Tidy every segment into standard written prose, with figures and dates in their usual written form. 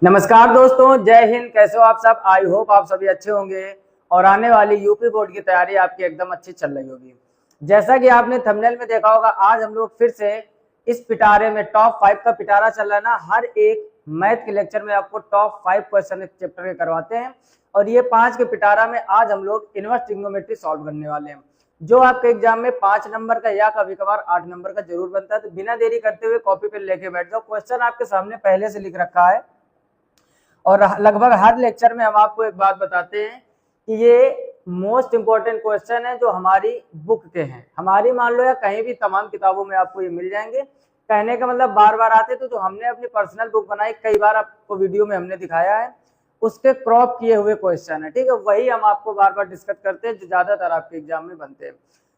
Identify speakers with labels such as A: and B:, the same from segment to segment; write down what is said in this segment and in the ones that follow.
A: नमस्कार दोस्तों, जय हिंद। कैसे हो आप सब? आई होप आप सभी अच्छे होंगे और आने वाली यूपी बोर्ड की तैयारी आपकी एकदम अच्छी चल रही होगी। जैसा कि आपने थंबनेल में देखा होगा, आज हम लोग फिर से इस पिटारे में टॉप 5 का पिटारा चल रहा है ना। हर एक मैथ के लेक्चर में आपको टॉप 5 क्वेश्चन एक चैप्टर के करवाते हैं और ये 5 के पिटारा में आज हम लोग इनवर्स ट्रिग्नोमेट्री सॉल्व करने वाले हैं, जो आपके एग्जाम में 5 नंबर का या कभी कभार 8 नंबर का जरूर बनता है। तो बिना देरी करते हुए कॉपी पे लेके बैठ जाओ। क्वेश्चन आपके सामने पहले से लिख रखा है और लगभग हर लेक्चर में हम आपको एक बात बताते हैं कि ये मोस्ट इंपॉर्टेंट क्वेश्चन है जो हमारी बुक के हैं। हमारी मान लो या कहीं भी तमाम किताबों में आपको ये मिल जाएंगे। कहने का मतलब बार बार आते तो जो हमने अपनी पर्सनल बुक बनाई, कई बार आपको वीडियो में हमने दिखाया है, उसके क्रॉप किए हुए क्वेश्चन है। ठीक है, वही हम आपको बार बार डिस्कस करते हैं जो ज्यादातर आपके एग्जाम में बनते हैं।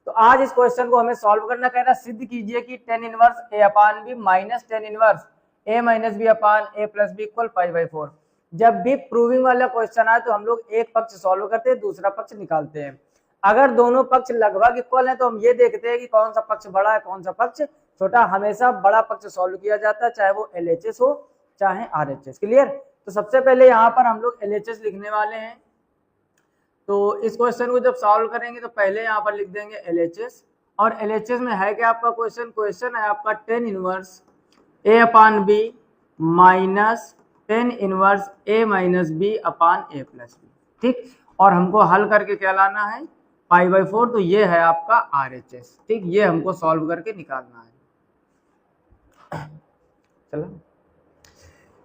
A: तो आज इस क्वेश्चन को हमें सॉल्व करना कह रहा है। सिद्ध कीजिए कि tan inverse a upon b minus tan inverse a minus b upon a plus b equal π/4। जब भी प्रूविंग वाला क्वेश्चन आए तो हम लोग एक पक्ष सॉल्व करते हैं, दूसरा पक्ष निकालते हैं। अगर दोनों पक्ष लगभग इक्वल है तो हम ये देखते हैं कि कौन सा पक्ष बड़ा है, कौन सा पक्ष छोटा। हमेशा बड़ा पक्ष सॉल्व किया जाता है, चाहे वो LHS हो चाहे RHS। क्लियर? तो सबसे पहले यहाँ पर हम लोग LHS लिखने वाले हैं। तो इस क्वेश्चन को जब सॉल्व करेंगे तो पहले यहाँ पर लिख देंगे LHS। और LHS में है क्या आपका क्वेश्चन है आपका tan inverse a upon b minus tan inverse a minus b upon a plus b. ठीक, और हमको हल करके क्या लाना है, π/4। तो ये है आपका RHS। ठीक, ये हमको सॉल्व करके निकालना है। चलो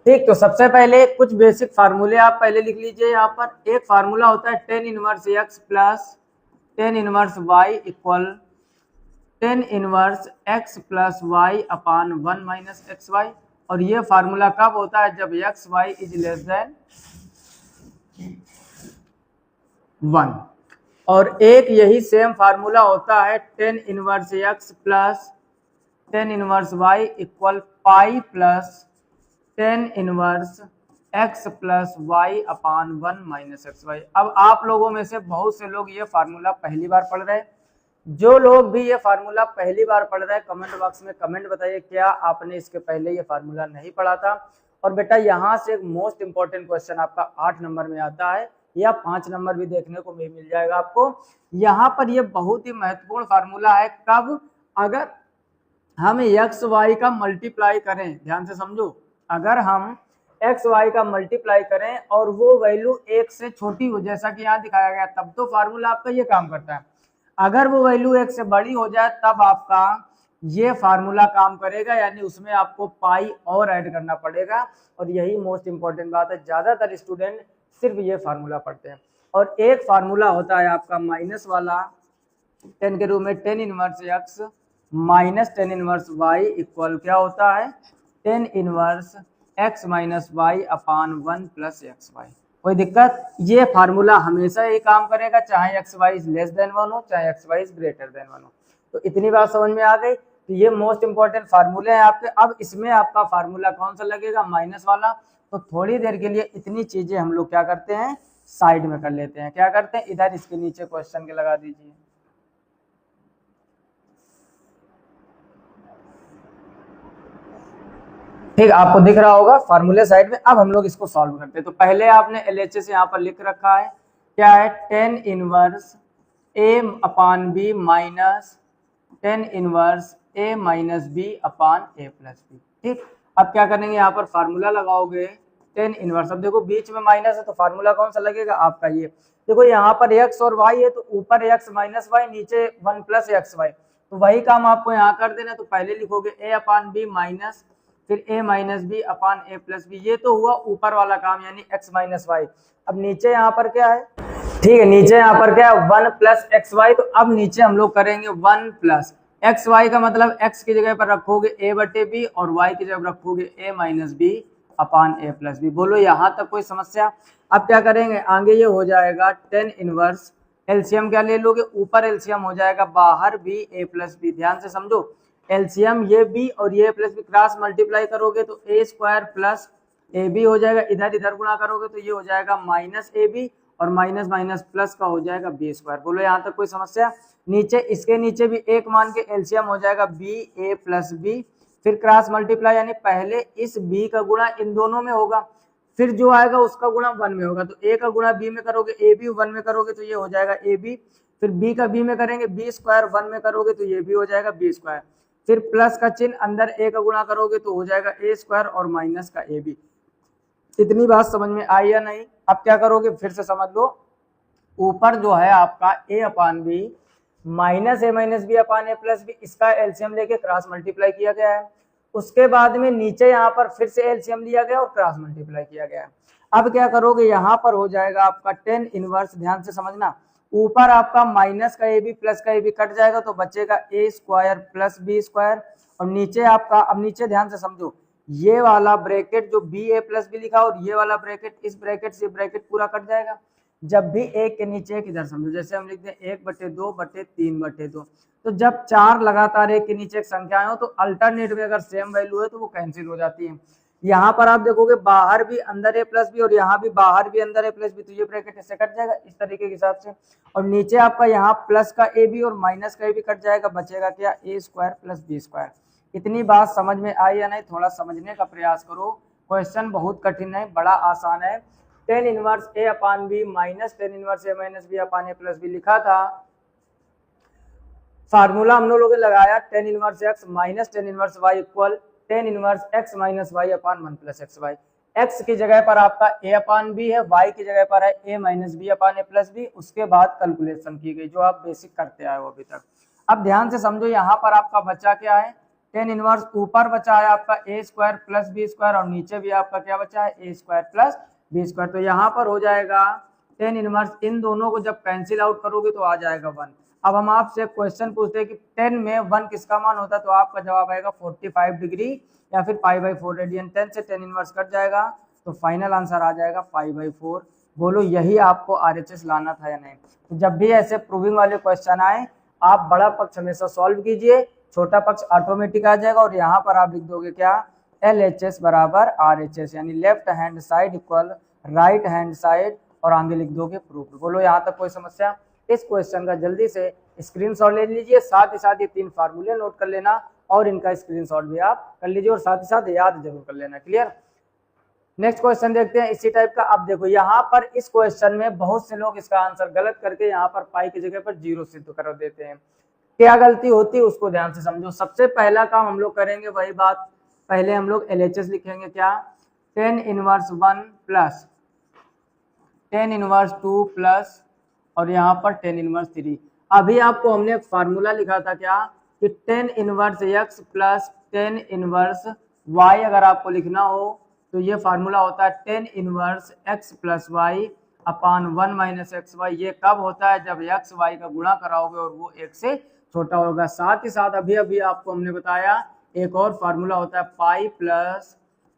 A: ठीक, तो सबसे पहले कुछ बेसिक फार्मूले आप पहले लिख लीजिए। यहाँ पर एक फार्मूला होता है tan inverse x plus tan inverse y equal tan inverse x plus y upon 1 minus xy। और ये फार्मूला कब होता है, जब x y is less than 1। और एक यही सेम फार्मूला होता है tan inverse x plus tan inverse y equal pi plus tan inverse x plus y upon 1 minus xy। अब आप लोगों में से बहुत से लोग ये फार्मूला पहली बार पढ़ रहे हैं। जो लोग भी ये फार्मूला पहली बार पढ़ रहे हैं, कमेंट बॉक्स में कमेंट बताइए क्या आपने इसके पहले ये फार्मूला नहीं पढ़ा था। और बेटा यहाँ से एक मोस्ट इंपॉर्टेंट क्वेश्चन आपका 8 नंबर में आता है या 5 नंबर भी देखने को मिल जाएगा आपको। यहाँ पर ये बहुत ही महत्वपूर्ण फार्मूला है। कब? अगर हम एक्स वाई का मल्टीप्लाई करें, ध्यान से समझो, अगर हम एक्स वाई का मल्टीप्लाई करें और वो वैल्यू 1 से छोटी हो, जैसा कि यहाँ दिखाया गया, तब तो फार्मूला आपका ये काम करता है। अगर वो वैल्यू 1 से बड़ी हो जाए तब आपका ये फार्मूला काम करेगा, यानी उसमें आपको पाई और ऐड करना पड़ेगा। और यही मोस्ट इंपॉर्टेंट बात है, ज्यादातर स्टूडेंट सिर्फ ये फार्मूला पढ़ते हैं। और एक फार्मूला होता है आपका माइनस वाला, 10 के रूप में tan inverse x minus tan inverse y equal क्या होता है, tan inverse x minus y upon 1 plus xy। कोई दिक्कत? ये फार्मूला हमेशा ये काम करेगा, चाहे x y is less than 1 हो चाहे x y is greater than 1 हो। तो इतनी बात समझ में आ गई। तो ये मोस्ट इंपॉर्टेंट फार्मूले हैं आपके। अब इसमें आपका फार्मूला कौन सा लगेगा, माइनस वाला। तो थोड़ी देर के लिए इतनी चीजें हम लोग क्या करते हैं, साइड में कर लेते हैं। क्या करते हैं, इधर इसके नीचे क्वेश्चन के लगा दीजिए। ठीक, आपको दिख रहा होगा फार्मूले साइड में। अब हम लोग इसको सॉल्व करते हैं। तो पहले आपने LHS यहाँ पर लिख रखा है, क्या है, tan inverse a upon b minus tan inverse a minus b upon a plus b. ठीक, अब क्या करेंगे, यहाँ पर फार्मूला लगाओगे tan इनवर्स। अब देखो बीच में माइनस है तो फार्मूला कौन सा लगेगा आपका, ये देखो यहाँ पर x और y है तो ऊपर x माइनस वाई, नीचे 1 प्लस xy। तो वही काम आपको यहाँ कर देना। तो पहले लिखोगे a अपान बी माइनस फिर a minus b upon a plus b. ये तो हुआ ऊपर वाला काम, यानी x माइनस वाई। अब नीचे यहाँ पर क्या है, ठीक है, नीचे यहाँ पर क्या है, 1 प्लस एक्स वाई। तो अब नीचे हम लोग करेंगे 1 प्लस एक्स वाई का मतलब x की जगह पर रखोगे a बटे बी और y की जगह रखोगे a minus b upon a plus b. बोलो यहाँ तक कोई समस्या? अब क्या करेंगे, आगे ये हो जाएगा tan इनवर्स, एलसीएम क्या ले लोगे, ऊपर एलसीएम हो जाएगा, बाहर भी a प्लस बी। ध्यान से समझो, एलसीएम ये b और ये प्लस बी क्रॉस मल्टीप्लाई करोगे तो a square plus a b हो जाएगा। इधर इधर गुणा करोगे तो ये हो जाएगा माइनस ए बी और माइनस माइनस प्लस का हो जाएगा बी स्क्वायर। बोलो यहाँ तक कोई समस्या? नीचे इसके नीचे भी एक मान के एलसीएम हो जाएगा बी ए प्लस बी, फिर क्रॉस मल्टीप्लाई, यानी पहले इस बी का गुणा इन दोनों में होगा, फिर जो आएगा उसका गुणा 1 में होगा, तो a का गुणा b में करोगे, a भी 1 में करोगे तो ये हो जाएगा ab, फिर b का b में करेंगे, b स्क्वायर 1 में करोगे तो ये भी हो जाएगा b स्क्वायर, फिर प्लस का चिन्ह अंदर a का गुणा करोगे तो हो जाएगा a स्क्वायर और माइनस का ab। इतनी बात समझ में आई या नहीं? अब क्या करोगे, फिर से समझ लो, ऊपर जो है आपका a upon b minus a minus b upon a plus b, इसका एलसीएम लेके क्रॉस मल्टीप्लाई किया गया है। उसके बाद में नीचे यहाँ पर फिर से एलसीएम लिया गया और क्रॉस मल्टीप्लाई किया गया है। अब क्या करोगे, यहाँ पर हो जाएगा आपका टेन इनवर्स, ध्यान से समझना, ऊपर आपका माइनस का ए बी प्लस का ए बी कट जाएगा तो बचेगा ए स्क्वायर प्लस बी स्क्वायर, और नीचे आपका, अब नीचे ध्यान से समझो, ये वाला ब्रैकेट जो बी ए प्लस बी लिखा और ये वाला ब्रैकेट, इस ब्रैकेट से ब्रैकेट पूरा कट जाएगा। जब भी एक के नीचे एक इधर समझो, जैसे हम लिखते हैं 1/2/3/2, तो जब 4 लगातार एक के नीचे एक संख्याएं हो तो अल्टरनेट में अगर सेम वैल्यू है तो वो कैंसिल हो जाती है। यहाँ पर आप देखोगे बाहर भी अंदर ए प्लस बी और यहाँ भी बाहर भी अंदर ए प्लस बी, तो ये ब्रैकेट इससे कट जाएगा इस तरीके के हिसाब से, और नीचे आपका यहाँ प्लस का ए बी और माइनस का ए बी कट जाएगा, बचेगा क्या, ए स्क्वायर प्लस बी स्क्वायर। इतनी बात समझ में आई या नहीं? थोड़ा समझने का प्रयास करो, क्वेश्चन बहुत कठिन है, बड़ा आसान है। Tan inverse a upon b minus tan inverse a minus b upon a plus b लिखा था, फार्मूला हम लोगों ने लगाया tan inverse x minus tan inverse y equal tan inverse x minus y upon 1 plus x y. X की जगह पर आपका ए अपान बी है, वाई की जगह पर है ए minus b upon a plus B, उसके बाद कैलकुलेशन की गई जो आप बेसिक करते आए हो अभी तक। अब ध्यान से समझो, यहाँ पर आपका बचा क्या है, टेन इनवर्स ऊपर बचा है आपका ए स्क्वायर प्लस बी स्क्वायर और नीचे भी आपका क्या बचा है, ए स्क्वायर प्लस बी स्क्वायर। तो यहाँ पर हो जाएगा टेन इनवर्स, इन दोनों को जब कैंसिल आउट करोगे तो आ जाएगा 1। अब हम आपसे क्वेश्चन पूछते हैं कि 10 में 1 किसका मान होता है, तो आपका जवाब आएगा 45 डिग्री या फिर π/4 रेडियन। 10 से 10 इनवर्स कट जाएगा तो फाइनल आंसर आ जाएगा π/4। बोलो यही आपको RHS लाना था या नहीं? तो जब भी ऐसे प्रूविंग वाले क्वेश्चन आए, आप बड़ा पक्ष हमेशा सॉल्व कीजिए, छोटा पक्ष ऑटोमेटिक आ जाएगा, और यहाँ पर आप लिख दोगे क्या, LHS बराबर RHS, यानी left hand side equal right hand side, और आगे लिख दोगे प्रूफ। बोलो यहाँ तक कोई समस्या? इस क्वेश्चन का जल्दी से स्क्रीनशॉट ले लीजिए, साथ ही साथ ये 3 फार्मूले नोट कर लेना और इनका स्क्रीनशॉट भी आप कर लीजिए, और साथ ही साथ याद जरूर कर लेना। क्लियर? नेक्स्ट क्वेश्चन देखते हैं इसी टाइप का। अब देखो यहाँ पर इस क्वेश्चन में बहुत से लोग इसका आंसर गलत करके यहाँ पर पाई की जगह पर 0 सिद्ध कर देते हैं। क्या गलती होती है उसको ध्यान से समझो। सबसे पहला काम हम लोग करेंगे वही बात, पहले हम लोग LHS लिखेंगे क्या, tan inverse 1 plus tan inverse 2 plus और यहाँ पर टेन इनवर्स 3। अभी आपको हमने एक फार्मूला लिखा था क्या, कि tan inverse x plus tan inverse y अगर आपको लिखना हो तो ये फार्मूला होता है tan inverse x plus y upon 1 minus x y. ये कब होता है, जब एक्स वाई का गुणा कराओगे और वो एक से छोटा होगा। साथ ही साथ अभी अभी आपको हमने बताया एक और फार्मूला होता है pi plus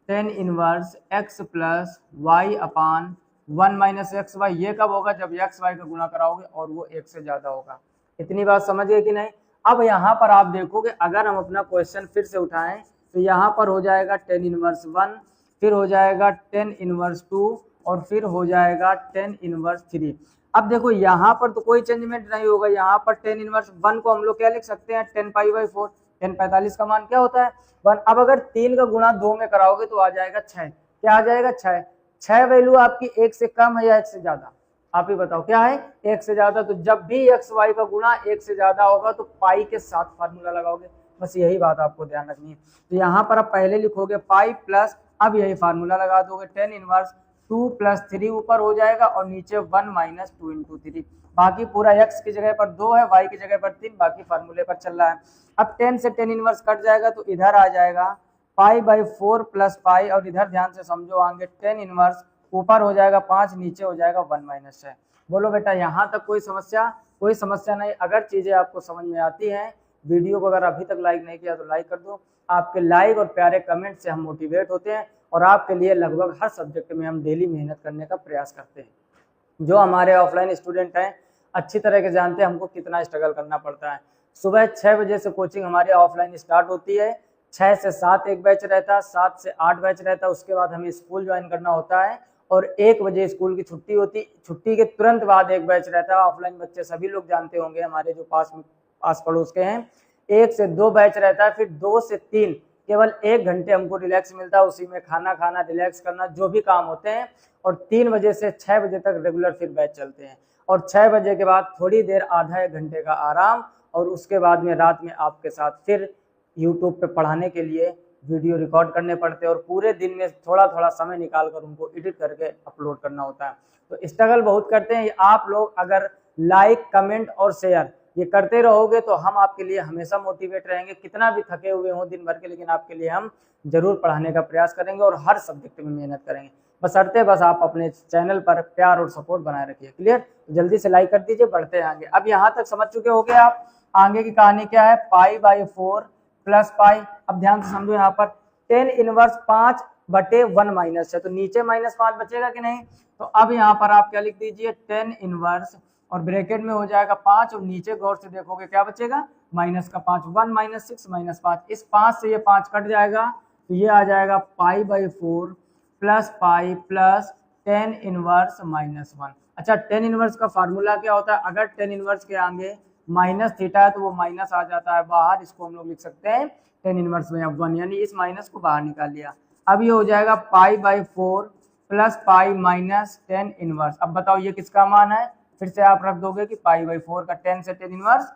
A: tan inverse x plus y upon 1 minus x y. ये कब होगा, जब एक्स वाई का गुणा कराओगे और वो एक से ज्यादा होगा। इतनी बात समझ गए कि नहीं? अब यहाँ पर आप देखोगे, अगर हम अपना क्वेश्चन फिर से उठाएं तो यहाँ पर हो जाएगा टेन इनवर्स 1, फिर हो जाएगा टेन इनवर्स 2 और फिर हो जाएगा टेन इनवर्स 3। अब देखो यहाँ पर तो कोई चेंजमेंट नहीं होगा। यहाँ पर टेन इनवर्स 1 को हम लोग क्या लिख सकते हैं, 10 π/4, 10 45 का मान क्या होता है 1। अब अगर 3 का गुणा 2 में कराओगे तो आ जाएगा 6। क्या आ जाएगा 6। 6 वैल्यू आपकी 1 से कम है या 1 से ज्यादा, आप ही बताओ क्या है, 1 से ज्यादा। तो जब भी एक्स वाई का गुणा 1 से ज्यादा होगा तो पाई के साथ फार्मूला लगाओगे, बस यही बात आपको ध्यान रखनी है। तो यहाँ पर आप पहले लिखोगे पाई प्लस, अब यही फार्मूला लगा दोगे टेन इनवर्स 2 प्लस 3 ऊपर हो जाएगा और नीचे 1 माइनस 2 इंटू 3। बाकी पूरा एक्स की जगह पर 2 है, वाई की जगह पर 3, बाकी फार्मूले पर चल रहा है। अब 10 से 10 इनवर्स कट जाएगा तो इधर आ जाएगा π/4 प्लस पाई, और इधर ध्यान से समझो आगे 10 इनवर्स ऊपर हो जाएगा 5, नीचे हो जाएगा 1 माइनस 6। बोलो बेटा यहाँ तक कोई समस्या? कोई समस्या नहीं। अगर चीजें आपको समझ में आती हैं, वीडियो को अगर अभी तक लाइक नहीं किया तो लाइक कर दो। आपके लाइक और प्यारे कमेंट से हम मोटिवेट होते हैं और आपके लिए लगभग हर सब्जेक्ट में हम डेली मेहनत करने का प्रयास करते हैं। जो हमारे ऑफलाइन स्टूडेंट हैं अच्छी तरह के जानते हैं हमको कितना स्ट्रगल करना पड़ता है। सुबह 6 बजे से कोचिंग हमारी ऑफलाइन स्टार्ट होती है, 6 से 7 एक बैच रहता है, 7 से 8 बैच रहता है। उसके बाद हमें स्कूल ज्वाइन करना होता है और 1 बजे स्कूल की छुट्टी होती, छुट्टी के तुरंत बाद एक बैच रहता है। ऑफलाइन बच्चे सभी लोग जानते होंगे, हमारे जो पास पड़ोस के हैं, 1 से 2 बैच रहता है, फिर 2 से 3 केवल 1 घंटे हमको रिलैक्स मिलता है, उसी में खाना खाना, रिलैक्स करना, जो भी काम होते हैं। और 3 बजे से 6 बजे तक रेगुलर फिर बैच चलते हैं, और 6 बजे के बाद थोड़ी देर आधा 1 घंटे का आराम, और उसके बाद में रात में आपके साथ फिर यूट्यूब पे पढ़ाने के लिए वीडियो रिकॉर्ड करने पड़ते हैं, और पूरे दिन में थोड़ा थोड़ा समय निकाल कर उनको एडिट करके अपलोड करना होता है। तो स्ट्रगल बहुत करते हैं आप लोग। अगर लाइक, कमेंट और शेयर ये करते रहोगे तो हम आपके लिए हमेशा मोटिवेट रहेंगे, कितना भी थके हुए हों दिन भर के, लेकिन आपके लिए हम जरूर पढ़ाने का प्रयास करेंगे और हर सब्जेक्ट में मेहनत करेंगे। बस आप अपने चैनल पर प्यार और सपोर्ट बनाए रखिए। क्लियर? जल्दी से लाइक कर दीजिए, बढ़ते हैं आगे। अब यहाँ तक समझ चुके होंगे आप आगे की कहानी क्या है, पाई/4 प्लस पाई। अब ध्यान से समझो, यहाँ पर tan इनवर्स 5/1 माइनस है, तो नीचे -5 बचेगा कि नहीं? तो अब यहाँ पर आप क्या लिख दीजिए, tan इनवर्स, और ब्रैकेट में हो जाएगा 5, और नीचे गौर से देखोगे क्या बचेगा, -5। 1 - 6 - 5, इस 5 से ये 5 कट जाएगा, तो ये आ जाएगा पाई/4 plus pi plus tan inverse -1। अच्छा, tan इनवर्स का फार्मूला क्या होता है? अगर tan इनवर्स के आगे माइनस थीटा है तो वो माइनस आ जाता है बाहर, इसको हम लोग लिख सकते हैं tan इनवर्स में 1, यानी इस माइनस को बाहर निकाल लिया। अब ये हो जाएगा पाई/4 plus pi minus tan inverse. अब बताओ ये किसका मान है? फिर से आप रख दोगे कि पाई/4 का tan से tan इनवर्स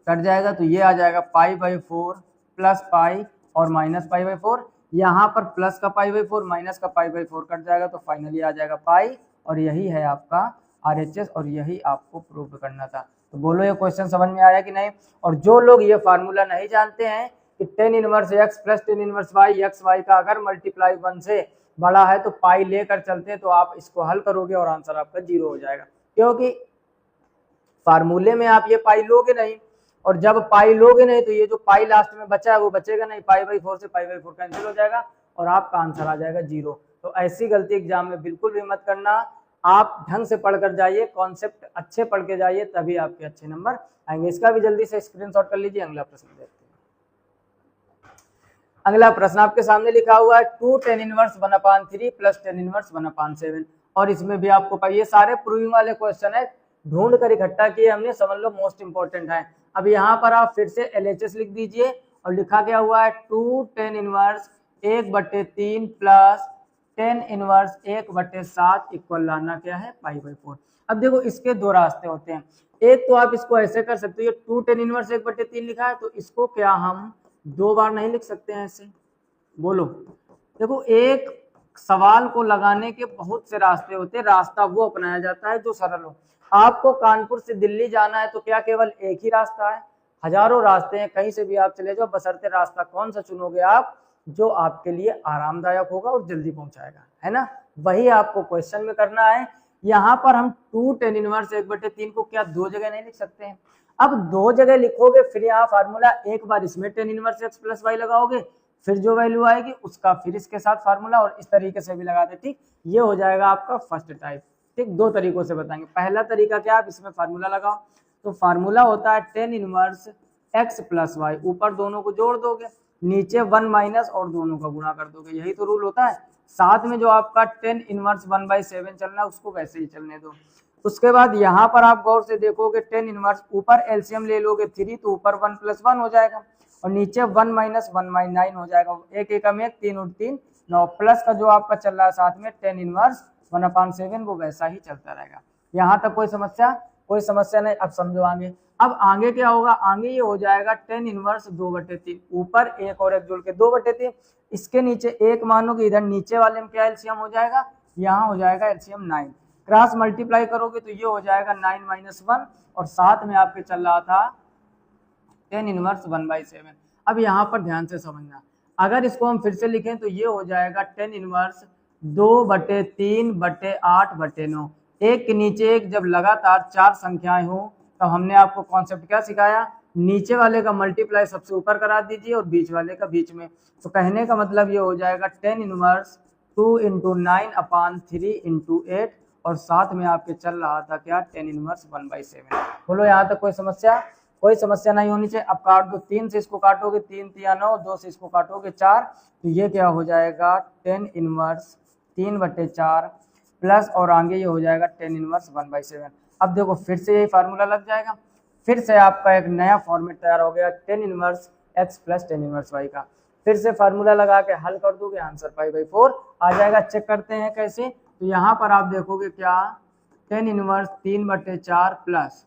A: कट जाएगा, तो ये आ जाएगा पाई/4 प्लस पाई और माइनस पाई/4। यहाँ पर प्लस का पाई/4 माइनस का पाई/4 कट जाएगा, तो फाइनली आ जाएगा पाई, और यही है आपका RHS, और यही आपको प्रूव करना था। तो बोलो ये क्वेश्चन समझ में आया कि नहीं? और जो लोग ये फार्मूला नहीं जानते हैं कि tan inverse x plus tan inverse y, x y का अगर मल्टीप्लाई 1 से बड़ा है तो पाई लेकर चलते हैं, तो आप इसको हल करोगे और आंसर आपका 0 हो जाएगा, क्योंकि फार्मूले में आप ये पाई लोगे नहीं, और जब पाई लोगे नहीं तो ये जो पाई लास्ट में बचा है वो बचेगा नहीं, पाई/4 से पाई/4 कैंसिल हो जाएगा और आपका आंसर आ जाएगा 0। तो ऐसी गलती एग्जाम में बिल्कुल भी मत करना। आप ढंग से पढ़कर जाइए, कॉन्सेप्ट अच्छे पढ़ के जाइए, तभी आपके अच्छे नंबर आएंगे। इसका भी जल्दी से स्क्रीनशॉट कर लीजिए। अगला प्रश्न देखते हैं। अगला प्रश्न आपके सामने लिखा हुआ है 2 tan इनवर्स 1/3 प्लस tan इनवर्स 1/7, और इसमें भी आपको ये सारे प्रूविंग वाले क्वेश्चन है, ढूंढ कर इकट्ठा किए हमने, समझ लो मोस्ट इंपॉर्टेंट है। अब यहाँ पर आप फिर से LHS लिख दीजिए, और लिखा क्या हुआ है 2 tan इनवर्स 1/3 प्लस tan इनवर्स 1/7 इक्वल लाना क्या है, पाई/4। अब देखो इसके दो रास्ते होते हैं, एक तो आप इसको ऐसे कर सकते हो, ये 2 tan इनवर्स 1/3 लिखा है, तो इसको क्या हम 2 बार नहीं लिख सकते हैं ऐसे? बोलो। देखो, एक सवाल को लगाने के बहुत से रास्ते होते हैं, रास्ता वो अपनाया जाता है जो सरल हो। आपको कानपुर से दिल्ली जाना है तो क्या केवल एक ही रास्ता है? हजारों रास्ते हैं, कहीं से भी आप चले जाओ, बशर्ते रास्ता कौन सा चुनोगे आप, जो आपके लिए आरामदायक होगा और जल्दी पहुंचाएगा, है ना? वही आपको क्वेश्चन में करना है। यहाँ पर हम 2 tan इनवर्स 1/3 को क्या 2 जगह नहीं लिख सकते हैं? अब 2 जगह लिखोगे, फिर यहाँ फार्मूला एक बार इसमें tan inverse x plus y लगाओगे, फिर जो वैल्यू आएगी उसका फिर इसके साथ फार्मूला, और इस तरीके से भी लगाते। ठीक, ये हो जाएगा आपका फर्स्ट टाइप। ठीक, 2 तरीकों से बताएंगे। पहला तरीका क्या, आप इसमें फार्मूला लगाओ, तो फार्मूला होता है tan inverse x plus y, ऊपर दोनों को जोड़ दोगे, नीचे 1 माइनस और दोनों का गुणा कर दोगे, यही तो रूल होता है। साथ में जो आपका tan इनवर्स 1/7 चलना है उसको वैसे ही चलने दो। उसके बाद यहाँ पर आप गौर से देखोगे tan इनवर्स, ऊपर एलसीएम ले लोगे 3, तो ऊपर 1 + 1 हो जाएगा, और नीचे 1 - 1 - 9 हो जाएगा। 1 एकम 1, 3 और 3 9, प्लस का जो आपका चल रहा है साथ में tan इनवर्स 1/7, वो वैसा ही चलता रहेगा। यहाँ तक कोई समस्या? कोई समस्या नहीं। अब समझो आगे। अब आगे क्या होगा, आगे ये हो जाएगा tan इनवर्स 2/3, ऊपर 1 और 1 जोड़ के 2/3, इसके नीचे 1 मानोगे, इधर नीचे वाले में क्या एलसीएम हो जाएगा, यहाँ हो जाएगा एलसीएम 9, क्रॉस मल्टीप्लाई करोगे तो ये हो जाएगा 9 - 1, और साथ में आपके चल रहा था tan इनवर्स 1/7। अब यहाँ पर ध्यान से समझना, अगर इसको हम फिर से लिखें तो ये हो जाएगा tan इनवर्स 2/3/8/9। एक के नीचे एक जब लगातार 4 संख्याएं हो, तो हमने आपको कॉन्सेप्ट क्या सिखाया, नीचे वाले का मल्टीप्लाई सबसे ऊपर करा दीजिए और बीच वाले का बीच में। तो कहने का मतलब ये हो जाएगा tan इनवर्स 2 × 9/3 × 8, और साथ में आपके चल रहा था क्या, tan इनवर्स 1/7। बोलो यहाँ तक कोई समस्या? कोई समस्या नहीं होनी चाहिए। अब काट दो, 3 से इसको काटोगे 3 × 3 = 9, 2 से इसको काटोगे 4, तो ये क्या हो जाएगा tan इनवर्स 3/4 प्लस, और आगे ये हो जाएगा tan इनवर्स 1/7। अब देखो फिर से यही फार्मूला लग जाएगा, फिर से आपका एक नया फॉर्मेट तैयार हो गया tan inverse x plus tan inverse y का। फिर से फार्मूला लगा के हल कर दोगे, आंसर π/4 आ जाएगा। चेक करते हैं कैसे। तो यहाँ पर आप देखोगे क्या, tan inverse 3/4 plus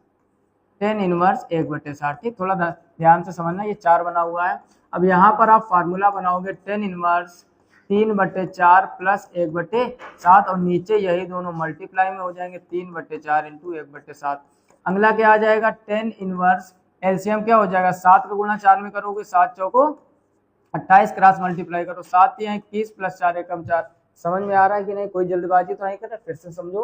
A: tan inverse 1/7। ठीक, थोड़ा ध्यान से समझना, ये 4 बना हुआ है। अब यहाँ पर आप फार्मूला बनाओगे tan इनवर्स 3/4 प्लस 1/7 और नीचे यही दोनों मल्टीप्लाई में हो जाएंगे, 3/4 इंटू 1/7। अगला क्या आ जाएगा, tan इनवर्स एलसीएम क्या हो जाएगा, 7 का गुणा 4 में करोगे, 7 चौको 28, क्रॉस मल्टीप्लाई करो, 7 या 21 प्लस 4 एकम 4। समझ में आ रहा है कि नहीं, कोई जल्दबाजी तो नहीं कर रहा, फिर से समझो।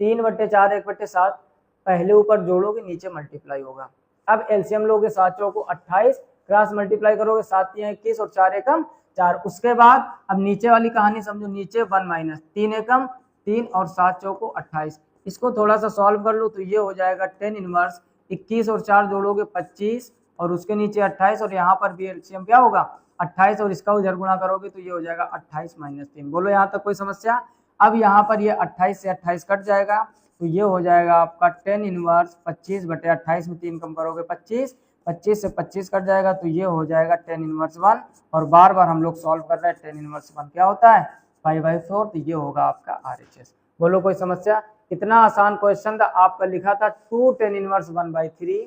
A: 3/4 1/7 पहले ऊपर जोड़ोगे, नीचे मल्टीप्लाई होगा। अब एलसीएम लोगे, 7 चौको 28, क्रॉस मल्टीप्लाई करोगे, 7 या 21 और 4 एकम 4। उसके बाद अब नीचे वाली कहानी समझो, नीचे 1 माइनस 3 एकम 3 और 7 चौको 28। इसको थोड़ा सा सॉल्व कर लो तो ये हो जाएगा tan इनवर्स 21 और 4 जोड़ोगे 25 और उसके नीचे 28 और यहाँ पर भी एलसीएम क्या होगा 28 और इसका उधर गुणा करोगे तो ये हो जाएगा 28 माइनस 3। बोलो यहाँ तक कोई समस्या। अब यहाँ पर ये 28 से 28 कट जाएगा तो ये हो जाएगा आपका tan इनवर्स 25/28 में 3 कम करोगे 25, 25 से 25 कट जाएगा तो ये हो जाएगा tan इनवर्स 1। और बार बार हम लोग सॉल्व कर रहे हैं, tan इनवर्स 1 क्या होता है π/4, तो ये होगा आपका RHS। बोलो कोई समस्या। इतना आसान क्वेश्चन था, आपका लिखा था 2 tan इनवर्स 1/3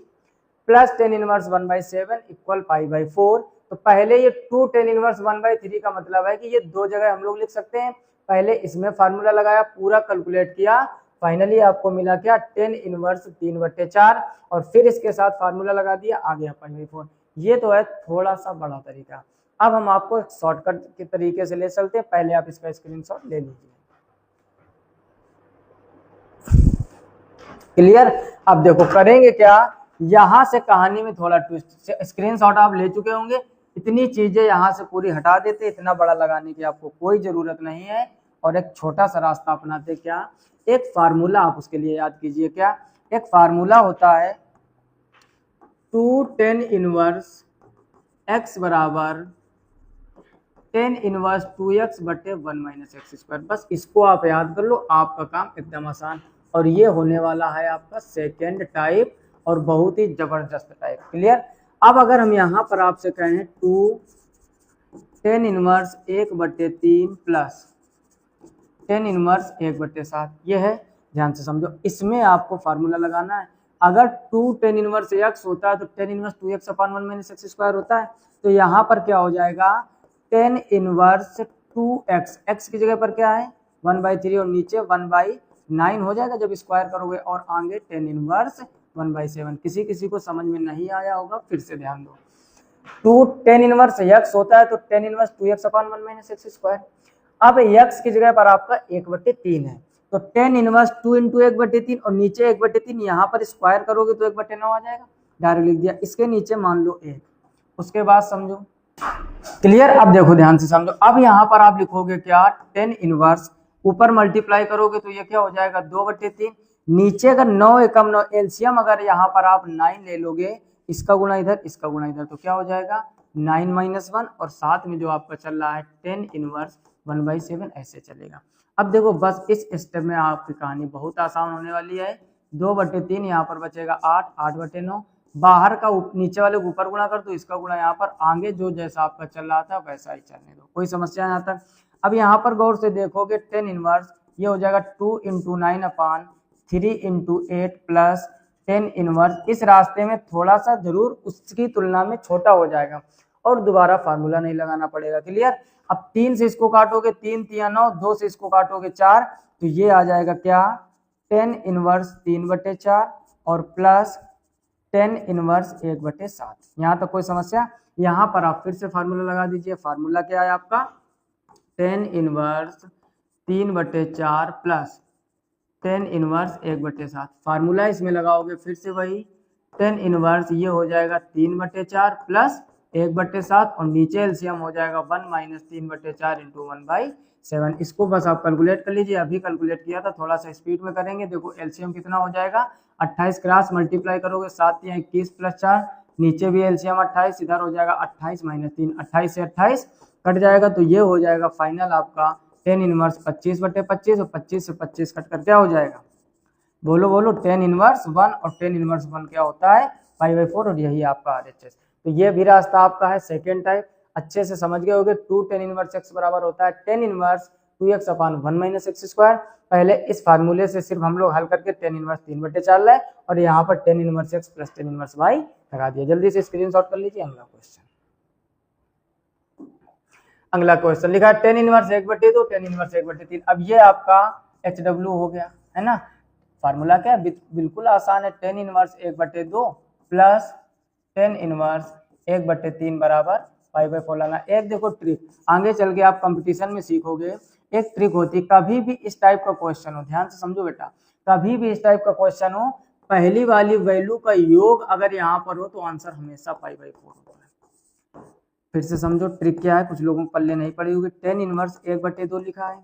A: प्लस tan इनवर्स 1/7 इक्वल π/4। तो पहले ये 2 tan इनवर्स 1/3 का मतलब है कि ये दो जगह हम लोग लिख सकते हैं। पहले इसमें फार्मूला लगाया, पूरा कैलकुलेट किया, फाइनली आपको मिला क्या tan इनवर्स 3/4 और फिर इसके साथ फार्मूला लगा दिया, आ गया π/4। ये तो है थोड़ा सा बड़ा तरीका। अब हम आपको शॉर्टकट के तरीके से ले चलते हैं, पहले आप इसका स्क्रीनशॉट ले लीजिए। क्लियर। अब देखो करेंगे क्या, यहां से कहानी में थोड़ा ट्विस्ट, स्क्रीनशॉट आप ले चुके होंगे, इतनी चीजें यहां से पूरी हटा देते, इतना बड़ा लगाने की आपको कोई जरूरत नहीं है और एक छोटा सा रास्ता अपनाते। क्या, एक फार्मूला आप उसके लिए याद कीजिए। क्या, एक फार्मूला होता है 2 tan इनवर्स x बराबर tan inverse 2x/1 minus x²। बस इसको आप याद कर लो, आपका काम एकदम आसान। और ये होने वाला है आपका सेकेंड टाइप और बहुत ही जबरदस्त टाइप। क्लियर। अब अगर हम यहाँ पर आपसे कहें 2 tan इनवर्स 1/3 प्लस tan इनवर्स 1/7, ये है, ध्यान से समझो। इसमें आपको फार्मूला लगाना है। अगर 2 tan इनवर्स x होता है तो tan inverse 2x/1 minus x² होता है। तो यहाँ पर क्या हो जाएगा, tan इनवर्स 2x, x की जगह पर क्या है 1/3 और नीचे 1/9 हो जाएगा जब स्क्वायर करोगे, और आगे tan इनवर्स 1/7। किसी को समझ में नहीं आया होगा, फिर से ध्यान दो। 2 tan इनवर्स x होता है तो tan inverse 2x/1 minus x²। अब x की जगह पर आपका 1/3 है तो tan इनवर्स 2 इंटू 1/3 और नीचे 1/3, यहाँ पर स्क्वायर करोगे तो 1/9 आ जाएगा, डायरेक्ट लिख दिया। इसके नीचे मान लो 1, उसके बाद समझो। क्लियर। अब देखो ध्यान से समझो। अब यहाँ पर आप लिखोगे क्या, tan इनवर्स, ऊपर मल्टीप्लाई करोगे तो ये क्या हो जाएगा 2/3, नीचे अगर 9 एकम 9 एलसीएम, अगर यहाँ पर आप 9 ले लोगे, इसका गुणा इधर इसका गुणा इधर, तो क्या हो जाएगा 9 - 1 और साथ में जो आपका चल रहा है tan इनवर्स 1/7 ऐसे चलेगा। अब देखो बस इस स्टेप में आपकी कहानी बहुत आसान होने वाली है। 2/3 यहाँ पर बचेगा 8, 8/9, बाहर का नीचे वाले ऊपर गुणा कर दो, इसका गुणा यहाँ पर, आगे जो जैसा आपका चल रहा था वैसा ही चलने दो, कोई समस्या यहाँ तक। अब यहाँ पर गौर से देखोगे tan इनवर्स ये हो जाएगा 2 × 9/3 × 8 प्लस tan इनवर्स, इस रास्ते में थोड़ा सा जरूर उसकी तुलना में छोटा हो जाएगा और दोबारा फार्मूला नहीं लगाना पड़ेगा। क्लियर। अब 3 से इसको काटोगे 3 × 3 = 9, 2 से इसको काटोगे 4, तो ये आ जाएगा क्या tan इनवर्स 3/4 और प्लस tan इनवर्स 1/7। यहाँ तक कोई समस्या। यहाँ पर आप फिर से फार्मूला लगा दीजिए। फार्मूला क्या है आपका, tan inverse 3/4 plus tan inverse 1/7। Formula इसमें लगाओगे फिर से वही, tan इनवर्स ये हो जाएगा 3/4 प्लस 1/7 और नीचे एलसीएम हो जाएगा 1 - 3/4 × 1/7। इसको बस आप कैलकुलेट कर लीजिए, अभी कैलकुलेट किया था, थोड़ा सा स्पीड में करेंगे। देखो एलसीएम कितना हो जाएगा 28, क्रॉस मल्टीप्लाई करोगे 7 या 21 प्लस 4, नीचे भी एलसीएम 28, इधर हो जाएगा 28 - 3, 28 से 28 कट जाएगा तो ये हो जाएगा फाइनल आपका tan इनवर्स 25/25 और 25 से 25 कट कर क्या हो जाएगा, बोलो बोलो, tan इनवर्स 1 और tan इनवर्स 1 क्या होता है π/4 और यही आपका RHS। तो ये भी रास्ता आपका है सेकेंड टाइप। अच्छे से समझ गए होगे। 2 tan इनवर्स x बराबर होता है tan इनवर्स 2x अपान 1 माइनस एक्स स्क्वायर। पहले इस फार्मूले से सिर्फ हम लोग हल करके tan इनवर्स 3/4 लाए और यहाँ पर tan inverse x plus tan inverse y लगा दिया। जल्दी से स्क्रीनशॉट कर लीजिए। अगला क्वेश्चन लिखा tan इनवर्स 1/2 tan इनवर्स 1/3। अब ये आपका HW हो गया है ना। फार्मूला क्या है, बिल्कुल आसान है। tan inverse 1/2 plus tan inverse 1/3 बराबर π/4 लाना। एक देखो ट्रिक, आगे चल के आप कंपटीशन में सीखोगे। एक ट्रिक होती, कभी भी इस टाइप का क्वेश्चन हो, ध्यान से समझो बेटा, कभी भी इस टाइप का क्वेश्चन हो, पहली वाली वैल्यू का योग अगर यहाँ पर हो तो आंसर हमेशा π/4 होता है। फिर से समझो ट्रिक क्या है, कुछ लोगों को पल्ले नहीं पड़ी होगी। tan इनवर्स 1/2 लिखा है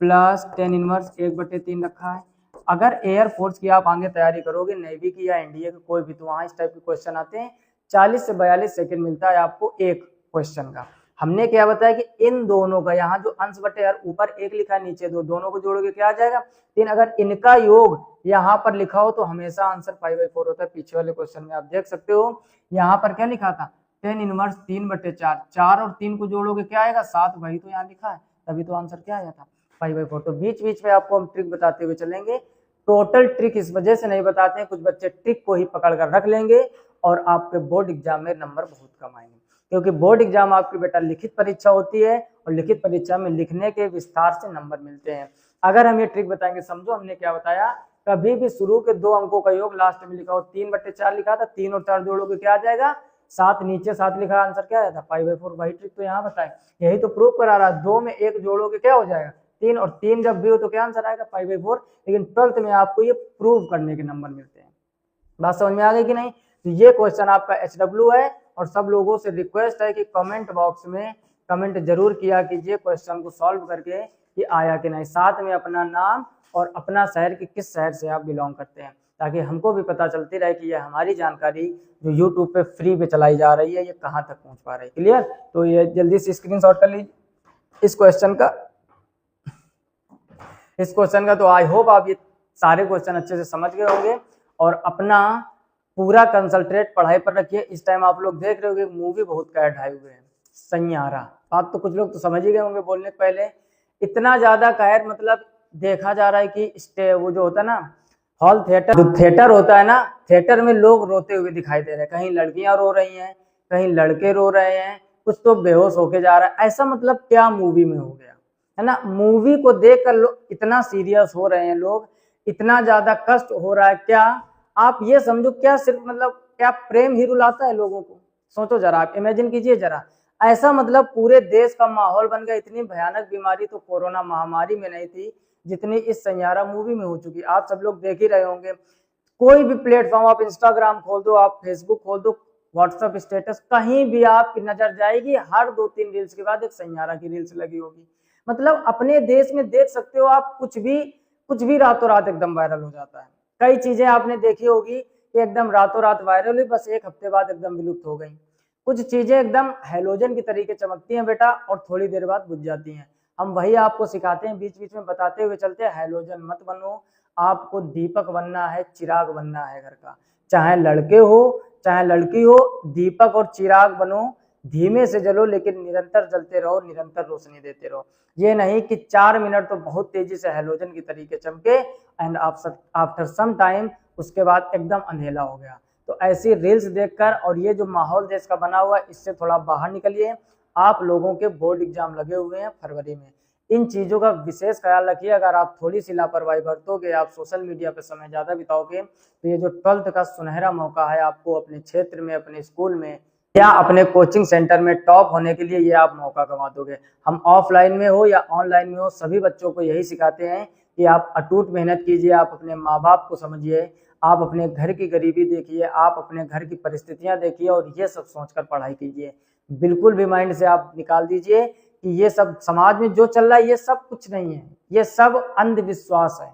A: प्लस tan इनवर्स 1/3 रखा है। अगर एयरफोर्स की आप आगे तैयारी करोगे, नेवी की या इंडिया की कोई भी, तो वहां इस टाइप के क्वेश्चन आते हैं। 40 से 42 सेकंड मिलता है आपको एक क्वेश्चन का। हमने क्या बताया कि इन दोनों का, यहाँ जो अंश बटे हर ऊपर 1 लिखा है नीचे 2, दोनों को जोड़ोगे क्या आ जाएगा 3। अगर इनका योग यहाँ पर लिखा हो तो हमेशा आंसर π/4 होता है। पीछे वाले क्वेश्चन में आप देख सकते हो यहाँ पर क्या लिखा था, tan इनवर्स 3/4, 4 और 3 को जोड़ोगे क्या आएगा 7, वही तो यहाँ लिखा है, तभी तो आंसर क्या आया था π/4। तो बीच बीच में आपको हम ट्रिक बताते हुए चलेंगे। टोटल ट्रिक इस वजह से नहीं बताते हैं, कुछ बच्चे ट्रिक को ही पकड़ कर रख लेंगे और आपके बोर्ड एग्जाम में नंबर बहुत कम आएंगे, क्योंकि बोर्ड एग्जाम आपकी बेटा लिखित परीक्षा होती है और लिखित परीक्षा में लिखने के विस्तार से नंबर मिलते हैं। अगर हम ये ट्रिक बताएंगे, समझो हमने क्या बताया, कभी भी शुरू के 2 अंकों का योग लास्ट में लिखा हो, 3/4 लिखा था, 3 और 4 जोड़ोगे क्या आ जाएगा 7, नीचे 7 लिखा, आंसर क्या आया था π/4। वही ट्रिक तो यहाँ बताए, यही तो प्रूव करा रहा है। 2 में 1 जोड़ोगे क्या हो जाएगा 3 और 3 जब भी हो तो क्या आंसर आएगा π/4। लेकिन 12th में आपको ये प्रूव करने के नंबर मिलते हैं। बात समझ में आ गई कि नहीं। तो ये क्वेश्चन आपका HW है और सब लोगों से रिक्वेस्ट है कि कमेंट बॉक्स में कमेंट जरूर किया कीजिए क्वेश्चन को सॉल्व करके कि आया कि नहीं। साथ में अपना नाम और अपना शहर कि किस शहर से आप बिलोंग करते हैं, ताकि हमको भी पता चलती रहे कि ये हमारी जानकारी जो यूट्यूब पे फ्री पे चलाई जा रही है ये कहाँ तक पहुँच पा रही है। क्लियर। तो ये जल्दी से स्क्रीनशॉट कर लीजिए इस क्वेश्चन का। तो आई होप आप ये सारे क्वेश्चन अच्छे से समझ गए होंगे और अपना पूरा कंसंट्रेट पढ़ाई पर रखिए। इस टाइम आप लोग देख रहे होंगे मूवी बहुत कैट हाई हुए हैं, सैयारा। बात तो कुछ लोग तो समझ ही गए होंगे बोलने के पहले। इतना ज्यादा कहर, मतलब देखा जा रहा है कि वो जो होता है ना हॉल थिएटर, जो थिएटर होता है ना, थिएटर में लोग रोते हुए दिखाई दे रहे हैं। कहीं लड़कियां रो रही हैं, कहीं लड़के रो रहे हैं, कुछ तो बेहोश होके जा रहा है। ऐसा मतलब क्या मूवी में हो गया है ना। मूवी को देखकर लोग इतना सीरियस हो रहे हैं, लोग इतना ज्यादा कष्ट हो रहा है। क्या आप ये समझो, क्या सिर्फ मतलब क्या प्रेम ही रुलाता है लोगों को? सोचो जरा, आप इमेजिन कीजिए जरा। ऐसा मतलब पूरे देश का माहौल बन गया। इतनी भयानक बीमारी तो कोरोना महामारी में नहीं थी जितनी इस सैयारा मूवी में हो चुकी। आप सब लोग देख ही रहे होंगे, कोई भी प्लेटफॉर्म, आप इंस्टाग्राम खोल दो, आप फेसबुक खोल दो, व्हाट्सएप स्टेटस, कहीं भी आपकी नजर जाएगी, हर 2-3 रील्स के बाद एक सैयारा की रील्स लगी होगी। मतलब अपने देश में देख सकते हो आप, कुछ भी रातों रात एकदम वायरल हो जाता है। कई चीजें आपने देखी होगी कि एकदम रातों रात वायरल हुई, बस 1 हफ्ते बाद एकदम विलुप्त हो गई। कुछ चीजें एकदम हैलोजन की तरीके चमकती हैं बेटा और थोड़ी देर बाद बुझ जाती हैं। हम वही आपको सिखाते हैं, बीच बीच में बताते हुए चलते हैं, हैलोजन मत बनो, आपको दीपक बनना है, चिराग बनना है घर का। चाहे लड़के हो चाहे लड़की हो, दीपक और चिराग बनो, धीमे से जलो लेकिन निरंतर जलते रहो, निरंतर रोशनी देते रहो। ये नहीं कि 4 मिनट तो बहुत तेजी से हैलोजन की तरीके चमके एंड आफ्टर सम टाइम उसके बाद एकदम अंधेला हो गया। तो ऐसी रील्स देखकर और ये जो माहौल देश का बना हुआ है, इससे थोड़ा बाहर निकलिए। आप लोगों के बोर्ड एग्जाम लगे हुए हैं फरवरी में, इन चीजों का विशेष ख्याल रखिए। अगर आप थोड़ी सी लापरवाही बरतोगे, आप सोशल मीडिया पर समय ज्यादा बिताओगे, तो ये जो 12th का सुनहरा मौका है आपको अपने क्षेत्र में, अपने स्कूल में या अपने कोचिंग सेंटर में टॉप होने के लिए, ये आप मौका गंवा दोगे। हम ऑफलाइन में हो या ऑनलाइन में हो, सभी बच्चों को यही सिखाते हैं कि आप अटूट मेहनत कीजिए, आप अपने माँ बाप को समझिए, आप अपने घर की गरीबी देखिए, आप अपने घर की परिस्थितियां देखिए और ये सब सोचकर पढ़ाई कीजिए। बिल्कुल भी माइंड से आप निकाल दीजिए कि ये सब समाज में जो चल रहा है ये सब कुछ नहीं है, ये सब अंधविश्वास है।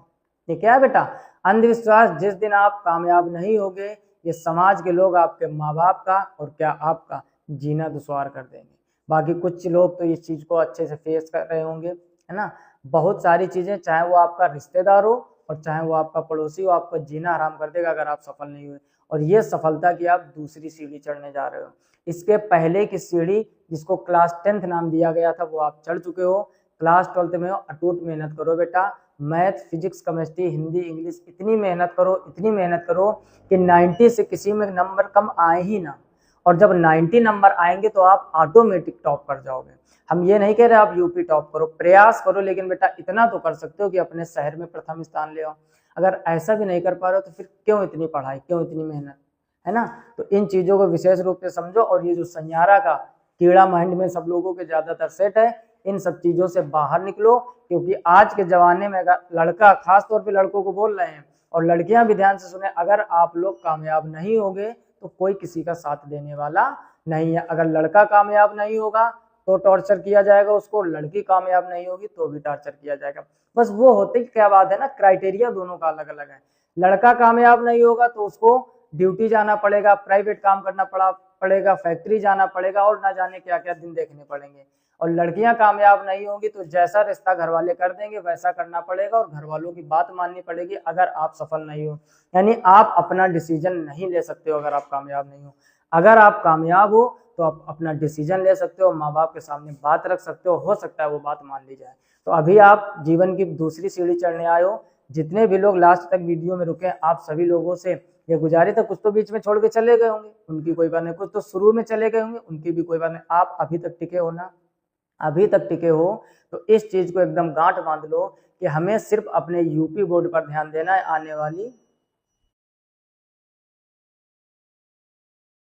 A: ये क्या है बेटा? अंधविश्वास। जिस दिन आप कामयाब नहीं होगे, ये समाज के लोग आपके माँ बाप का और क्या आपका जीना दुश्वार कर देंगे। बाकी कुछ लोग तो इस चीज को अच्छे से फेस कर रहे होंगे, है ना। बहुत सारी चीजें, चाहे वो आपका रिश्तेदार हो और चाहे वो आपका पड़ोसी हो, आपको जीना हराम कर देगा अगर आप सफल नहीं हुए। और ये सफलता की आप दूसरी सीढ़ी चढ़ने जा रहे हो। इसके पहले की सीढ़ी जिसको क्लास 10th नाम दिया गया था वो आप चढ़ चुके हो। क्लास 12th में हो, अटूट मेहनत करो बेटा। Math, physics, chemistry, Hindi, English इतनी मेहनत करो, इतनी मेहनत करो कि 90 से किसी में नंबर कम आए ही ना। और जब 90 नंबर आएंगे तो आप ऑटोमेटिक टॉप कर जाओगे। हम ये नहीं कह रहे आप यूपी टॉप करो, प्रयास करो, लेकिन बेटा इतना तो कर सकते हो कि अपने शहर में प्रथम स्थान ले आओ। अगर ऐसा भी नहीं कर पा रहे हो तो फिर क्यों इतनी पढ़ाई, क्यों इतनी मेहनत, है ना। तो इन चीजों को विशेष रूप से समझो। और ये जो सैयारा का कीड़ा माइंड में सब लोगों के ज्यादातर सेट है, इन सब चीजों से बाहर निकलो। क्योंकि आज के जमाने में अगर लड़का, खास तौर पे लड़कों को बोल रहे हैं और लड़कियां भी ध्यान से सुने, अगर आप लोग कामयाब नहीं होगे तो कोई किसी का साथ देने वाला नहीं है। अगर लड़का कामयाब नहीं होगा तो टॉर्चर किया जाएगा उसको, लड़की कामयाब नहीं होगी तो भी टॉर्चर किया जाएगा। बस वो होते क्या बात है ना, क्राइटेरिया दोनों का अलग अलग है। लड़का कामयाब नहीं होगा तो उसको ड्यूटी जाना पड़ेगा, प्राइवेट काम करना पड़ेगा, फैक्ट्री जाना पड़ेगा और ना जाने क्या क्या दिन देखने पड़ेंगे। और लड़कियां कामयाब नहीं होंगी तो जैसा रिश्ता घर वाले कर देंगे वैसा करना पड़ेगा और घर वालों की बात माननी पड़ेगी अगर आप सफल नहीं हो। यानी आप अपना डिसीजन नहीं ले सकते हो अगर आप कामयाब नहीं हो। अगर आप कामयाब हो तो आप अपना डिसीजन ले सकते हो, माँ बाप के सामने बात रख सकते हो सकता है वो बात मान ली जाए। तो अभी आप जीवन की दूसरी सीढ़ी चढ़ने आए हो। जितने भी लोग लास्ट तक वीडियो में रुके, आप सभी लोगों से ये गुजारिश है, कुछ तो बीच में छोड़ के चले गए होंगे, उनकी कोई बात नहीं, कुछ तो शुरू में चले गए होंगे, उनकी भी कोई बात नहीं। आप अभी तक टिके हो ना, अभी तक टिके हो तो इस चीज को एकदम गांठ बांध लो कि हमें सिर्फ अपने यूपी बोर्ड पर ध्यान देना है आने वाली